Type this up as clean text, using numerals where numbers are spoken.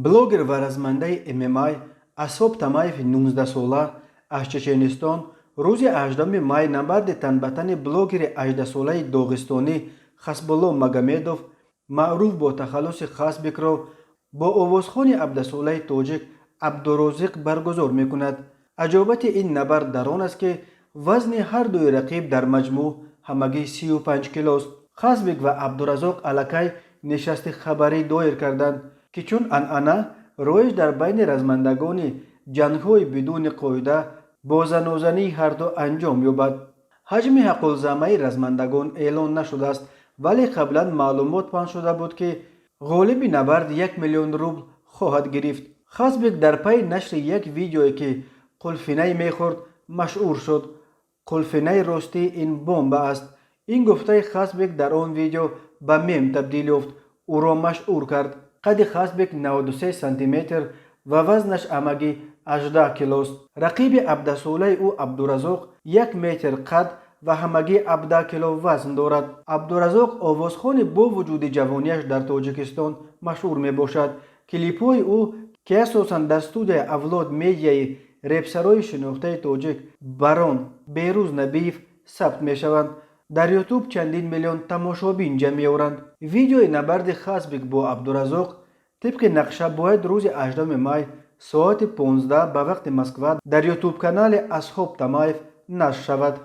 блогер ва размандаи ММА Асоб Тамаев 19 сола аз Чеченистон рӯзи 18 май набарди танбатани блогери 18 солаи доғистонӣ Хасбулло Магомедов маъруф бо тахаллуси Хасбекро бо овозхони 17 солаи тоҷик Абдурозиқ баргузор мекунад. аҷобати ин набард дар он аст ки вазни ҳардуи рақиб дар маҷмӯъ ҳамагӣ 35 килост. Хасбек ва Абдуразоқ аллакай нишасти хабарӣ доир карданд ки чун анъана роиш дар байни размандагони ҷангҳои бидуни қоида бо занозании ҳарду анҷом ёбад. ҳаҷми ҳаққулзамаи размандагон эълон нашудааст, вале қаблан маълумот паҳн шуда буд ки ғолиби набард 1 миллион рубл хоҳад гирифт. Хасбек дар пайи нашри як видеое ки қулфинай мехӯрд машҳур шуд. қулфинаи ростӣ ин бомба аст. ин гуфтаи Хасбек дар он видео ба мем табдил ёфт, ӯро машҳур кард. қадди Хасбек 93 сантиметр ва вазнаш амагӣ 18 килост. рақиби 17 солаи ӯ Абдуразоқ 1 метр қад ва ҳамагӣ 17 кило вазн дорад. Абдуразоқ овозхони бо вуҷуди ҷавонияш дар Тоҷикистон машҳур мебошад. клипҳои ӯ ки асосан дар студияи Авлод медияи репсарои шинохтаи тоҷик Барон Берӯз Набиев сабт мешаванд. дар ютуб чандин миллион тамошобин ҷамъ меоранд. видеои набарди Хасбек бо Абдуразоқ тибқи нақша бояд рӯзи 18 май соати 15 ба вақти Москва дар ютуб канали Асоб Тамаев нашр шавад.